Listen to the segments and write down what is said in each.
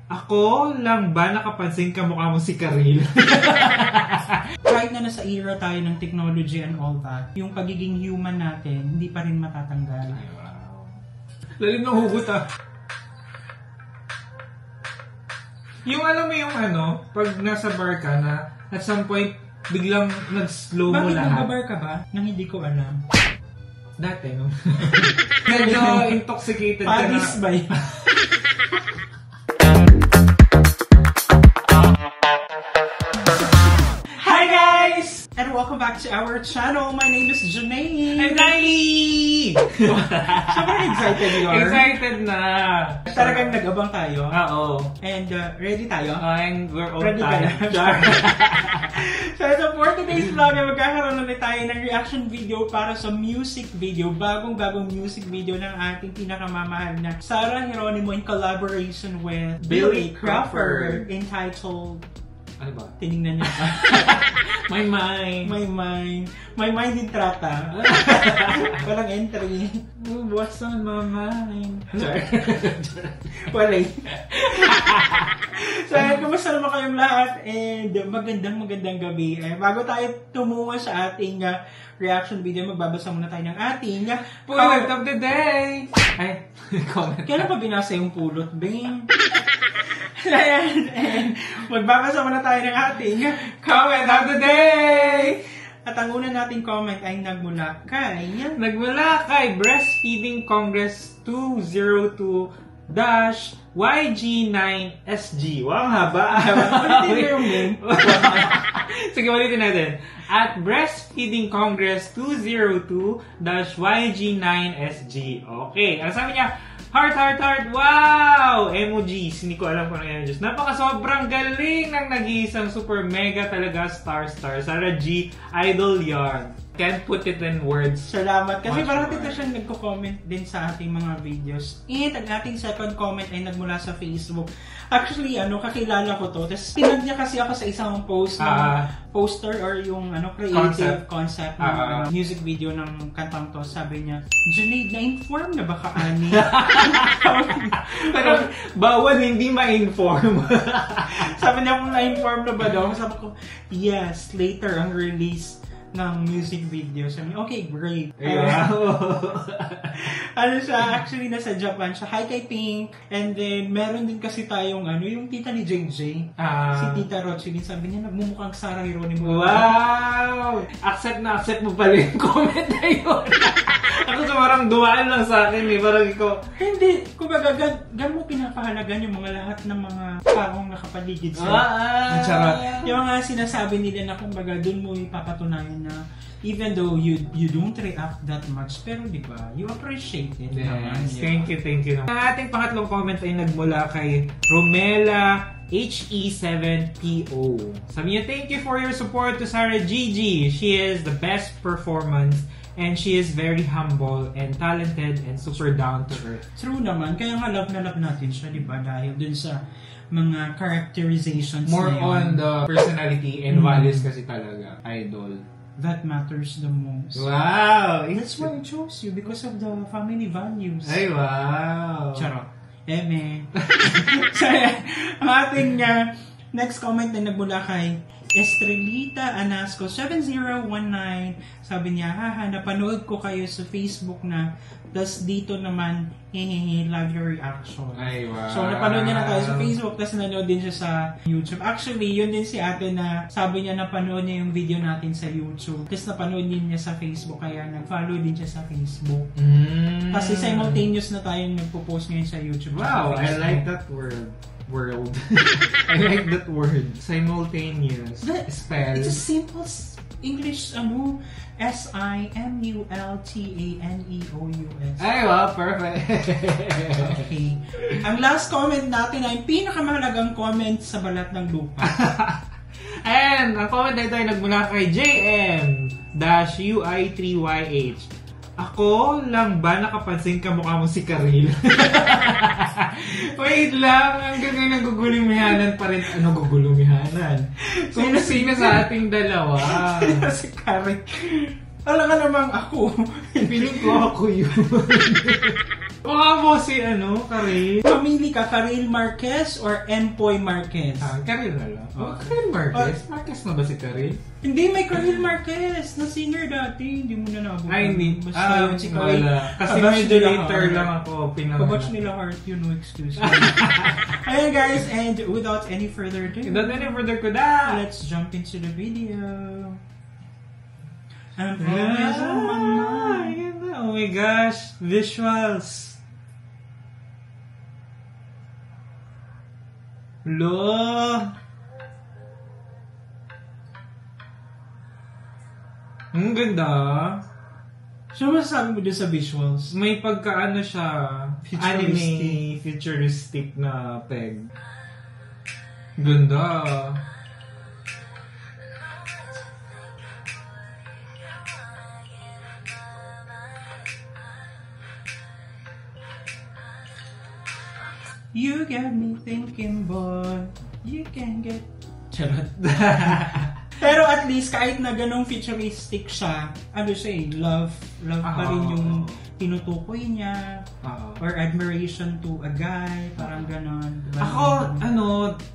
Ako lang ba nakapansin kamukha mo si Karil? Kahit na nasa era tayo ng technology and all that, yung pagiging human natin, hindi pa rin matatanggal. Ay, wow. Lalim ng hugot ah. Yung alam mo yung ano, pag nasa bar ka na, at some point, biglang nag-slow mo Bakit lahat. Bakit nagbabar ka ba? Nang hindi ko alam. Dati, no? Medyo intoxicated ka na. Padis ba yun? And welcome back to our channel. My name is Janae. I'm Riley! Sobrang excited you are. Excited na! Talagang nag-abang tayo. Oo. And ready tayo? And we're all ready tired. So for today's vlog, magkakaroon ulit tayo ng reaction video para sa music video. Bagong music video ng ating pinakamamahal na Sarah Geronimo in collaboration with Billy Crawford. Entitled... Ano ba? Tinignan niya pa. My mind. My mind in trata. Walang entry. What's on my mind? Wala. So, kumusta naman kayong lahat? And magandang gabi. Bago tayo tumungo sa ating reaction video, magbabasa muna tayo ng ating Pulot of the day! Ay, comment. Kailan pa binasa yung pulot, Bing? And magbabasa muna tayo ng ating comment of the day! At ang una nating comment ay nagmula kay Breastfeeding Congress 202-YG9SG. Wow, haba. Hindi mo yung name. Sige, ulitin natin. At Breastfeeding Congress 202-YG9SG. Okay, ang sabi niya, heart, wow! Emojis, hindi ko alam kung ano emojis. Sobrang galing ng nag-iisang super mega talaga star. Sarah G, idol yarn. Can't put it in words. Salamat. Kasi parang dito siya nagko-comment din sa ating mga videos. And ang ating second comment ay nagmula sa Facebook. Actually, kakilala ko to. Tapos pinag niya kasi ako sa isang post na poster or yung creative concept ng music video ng kantang to. Sabi niya, Junaid, na-inform na ba ka, Ani? Pero bawal hindi ma-inform. Sabi niya kung na-inform na ba daw. Sabi ko, yes, later ang release ng music video. Sabi niya, okay, great. Actually, nasa Japan siya. Hi kay Pink. And then, meron din kasi tayong, yung tita ni JJ. Si Tita Rochilin. Sabi niya, nagmumukhang Sarah Geronimo. Wow! Accept mo pala yung comment na yun. Ako parang dumaan lang sa akin eh. Parang ikaw. Hindi. Kumbaga, gan mo pinapahalagan yung mga lahat ng mga taong nakapaligid sa charot. Yung mga sinasabi nila na kumbaga, dun mo ipapatunayan na even though you don't react that much, pero di ba, you appreciate it. Yes. Thank you. Ang ating pangatlong comment ay nagmula kay Romela HE7PO. Sabi niya, thank you for your support to Sarah Gigi. She is the best performance and she is very humble and talented and super down to earth. True naman. Kaya nga love na love natin siya, di ba? Dahil dun sa mga characterizations more na yun. On the personality and values kasi talaga. Idol. That matters the most. Wow! That's why I chose you, because of the family values. Ay, wow! Charot. So, ang ating next comment na nagmula kay Estrelita Anasco 7019. Sabi niya, napanood ko kayo sa Facebook na, tas dito naman, love your reaction. Ay, wow. So, napanood niya na tayo sa Facebook, tas nanood din siya sa YouTube. Actually, yun din si ate na sabi niya napanood niya yung video natin sa YouTube. Tas napanood din niya sa Facebook, kaya nag-follow din siya sa Facebook. Kasi simultaneous na tayong nagpo-post ngayon sa YouTube. Wow, I like that word. I like that word. Simultaneous. Spell. It's a simple English, SIMULTANEOUS. Ay, wow, perfect. Okay. Ang last comment natin ay pinakamahalagang comment sa balat ng lupa. And ang comment na ito ay nagmula kay JM-UI3YH. Ako lang ba nakapansin kamukha mo si Karil? Wait lang, ang gagawin ng gugulumihanan pa rin. Ano gugulumihanan? Kung sino sa ating dalawa? Si Karil. Alam nga namang ako. Feeling ko ako yun. mo si Karil. Pamili ka, Karil Marquez or Empoy Marquez? Karil na lang. Karil Marquez? Marquez na ba si Karil? Hindi, may Karil Marquez na singer dati. Hindi mo na naabutan. Ay, hindi. Basta yun si Karil. Kasi medyo later lang ako pinangalan. Pag-watch nila Heart, no excuse. Ayan guys, and without any further ado, let's jump into the video. I'm always on my mind. Oh my gosh, visuals. Lo. Ang ganda. So, masasabi mo din sa visuals? May pagka siya, anime futuristic na peg. Ganda. You got me thinking, boy, you can get... Charot. Pero at least, kahit na ganong futuristic siya, love pa rin yung tinutukoy niya, or admiration to a guy, parang ganon. Diba? Ako,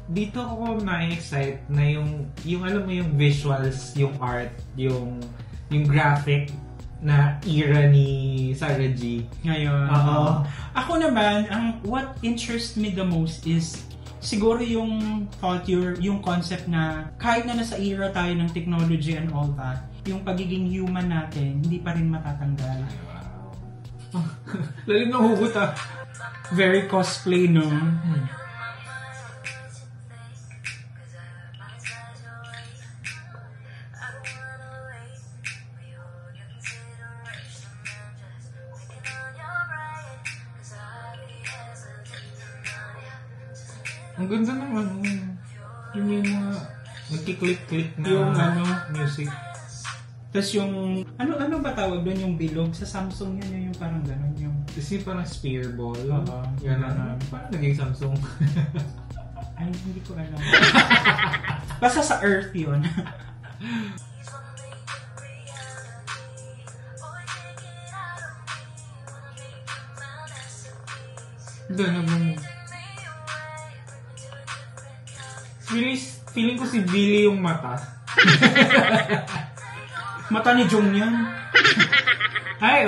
dito ako na-excite na yung alam mo yung visuals, yung art, yung graphic na era ni Sarah G. Ngayon. Ako naman, what interests me the most is siguro yung thought, yung concept na kahit na nasa era tayo ng technology and all that, yung pagiging human natin, hindi pa rin matatanggal. Wow. Lalim na hugot Very cosplay, no? Ang ganda ng yung mga nagki-click na yung music. Tapos yung, ano ba tawag doon yung bilog? Sa Samsung yun yung parang gano'n yung... Kasi parang spear ball. Gano'n. Parang naging Samsung. Ay, hindi ko alam. Basta sa Earth yun. Gano'n. Feeling ko si Billy yung mata. Mata ni Jong yan. Ay,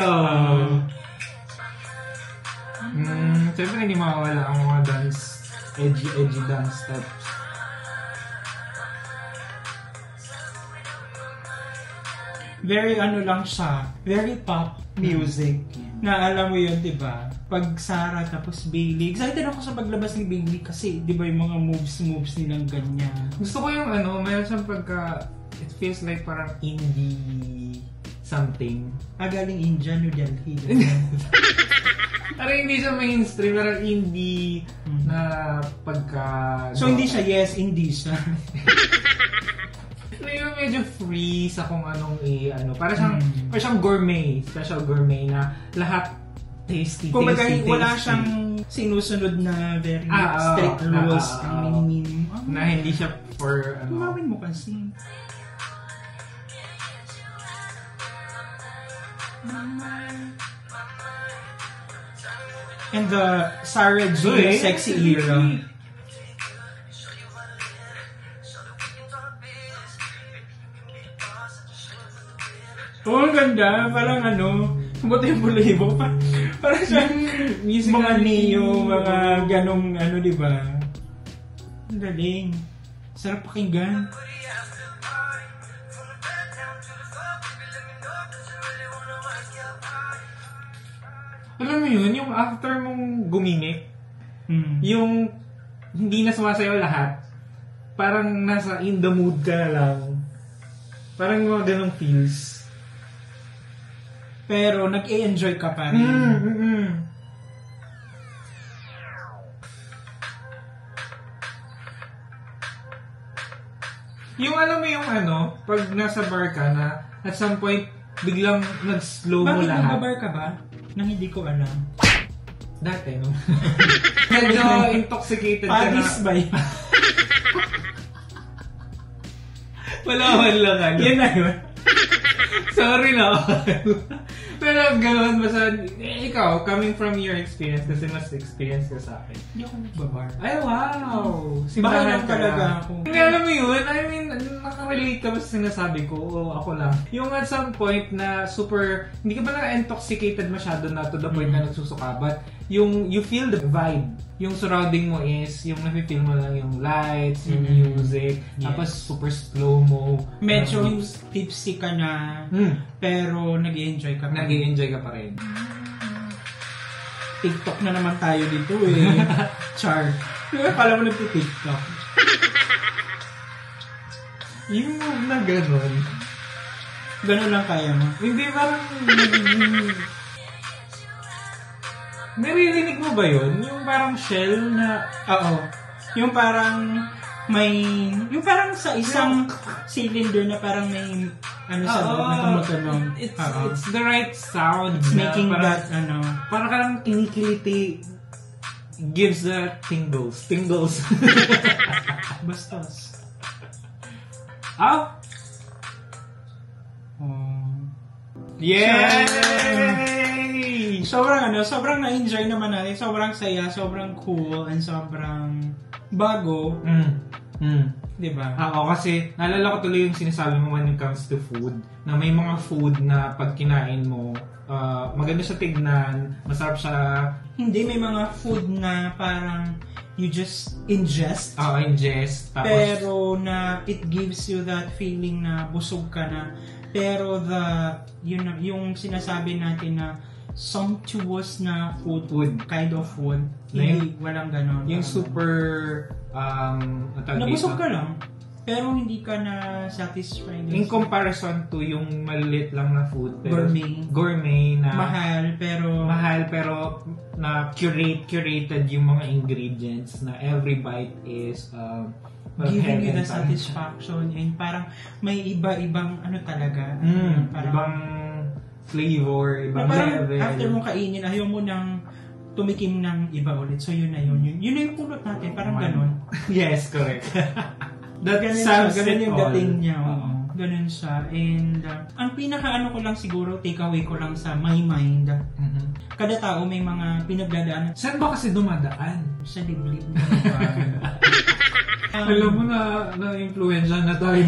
siyempre hindi mawawala ang mga dance, edgy dance steps. Very lang siya. Very pop music. Na alam mo yun, di ba? Pag Sarah tapos Bailey. Excited ako sa paglabas ni Bailey kasi, di ba yung mga moves nilang ganyan. Gusto ko yung mayroon siyang pagka, it feels like parang indie something. Galing India, New Delhi. Parang hindi siya mainstream, parang indie na pagka... So hindi siya hindi siya. Yung medyo free sa kung anong para siyang gourmet, special gourmet na lahat tasty. Kung wala siyang sinusunod na very strict rules ang minimum. Na hindi siya for Tumawin mo kasi. And the Sarah G sexy era. Ang ganda. Parang buti yung bulahibo. Parang siya mga Neo, mga ganong diba? Ang galing. Sarap pakinggan. Alam mo yun, yung after mong gumimik, yung hindi na sumasayaw lahat, parang nasa in the mood ka na lang. Parang mga ganong feels. Pero nag-e-enjoy ka pa rin. Yung alam mo yung pag nasa bar ka na at some point biglang nag-slow mo lahat. Bakit nagbabar ka ba? Nang hindi ko alam. Dati, no? Medyo intoxicated ka na. Pagis ba yun? Wala lang. Yan na yun. Sorry na. Pero gano'n, basta, ikaw, coming from your experience, kasi mas experience ka sa akin. Hindi ako nagbabar. Ay, wow! Simbahan lang talaga ako. Hindi, alam mo yun, I mean, nakarelate ka ba sa sinasabi ko? O ako lang. Yung at some point na super, hindi ka ba na-intoxicated masyado na to the point na nagsusuka, but yung you feel the vibe. Yung surrounding mo is, yung nafe-feel mo lang yung lights, yung music, tapos super slow-mo. Medyo yung tipsy ka na, pero nag-i-enjoy ka. Nag-i-enjoy ka pa rin. TikTok na naman tayo dito eh. Char. Kala mo nagpo-TikTok. Yung move na gano'n. Gano'n lang kaya mo? Hindi, parang... Naririnig mo ba yun? Yung parang shell na... Oo. Yung parang may... Yung parang sa isang cylinder na parang may... Ano sa loob na tumutunog. It's the right sound. It's making parang, that, ano... Parang ka lang kinikiliti. Gives the tingles. Tingles. Bastos. Ah? Yay! Sobrang na-enjoy naman natin. Sobrang saya, sobrang cool, and sobrang bago. Diba? Oo, kasi naalala ko tuloy yung sinasabi mo when it comes to food, na may mga food na pag kinain mo, maganda siya tignan, masarap siya. Hindi, may mga food na parang you just ingest. Ingest. Tapos, pero na it gives you that feeling na busog ka na. Pero yung sinasabi natin na sumptuous na food, kind of food, hindi, walang ganon. Yung super, nabusog ka lang, pero hindi ka na satisfied. In comparison to yung maliit lang na food. Pero gourmet na mahal, pero na curated yung mga ingredients na every bite is giving you the satisfaction, and parang may iba-ibang ano talaga. Parang ibang flavor, ibang level. After mo kainin, ayaw mo nang tumikim ng iba ulit. So yun na yun. Yun na yung pulot natin. Parang ganon. Yes, correct. Ganun yung dating niya. Ganun siya. And ang pinaka-ano ko lang siguro, takeaway ko lang sa my mind. Kada tao may mga pinagdadaan. Saan ba kasi dumadaan? Sa liblib. Alam mo na-influensya na tayo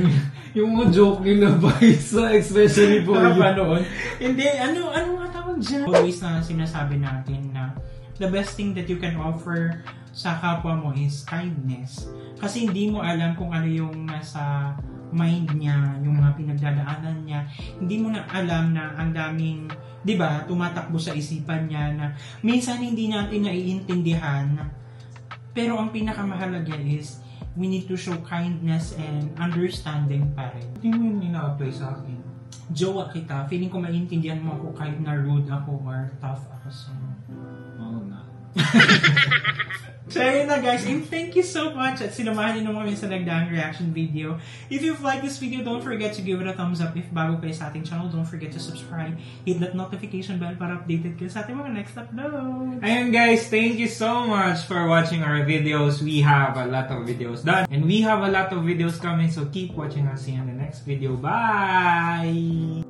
yung mga joke nila Vice, especially for you. Hindi, ano nga tawag dyan? Always na sinasabi natin na the best thing that you can offer sa kapwa mo is kindness. Kasi hindi mo alam kung ano yung nasa mind niya, yung mga pinagdadaanan niya. Hindi mo na alam na ang daming, di ba, tumatakbo sa isipan niya na minsan hindi natin naiintindihan. Pero ang pinakamahalaga is we need to show kindness and understanding pa rin. Hindi mo yun ina-apply sa akin. Jowa kita. Feeling ko maintindihan mo ako kahit na rude ako or tough ako. So, na. So ayun na guys, and thank you so much at sinamahan niyo naman kami sa nagdaang reaction video. If you've liked this video, don't forget to give it a thumbs up. If bago kayo sa ating channel, don't forget to subscribe. Hit that notification bell para updated kayo sa ating mga next upload. Ayun guys, thank you so much for watching our videos. We have a lot of videos done and we have a lot of videos coming, so keep watching us in the next video. Bye!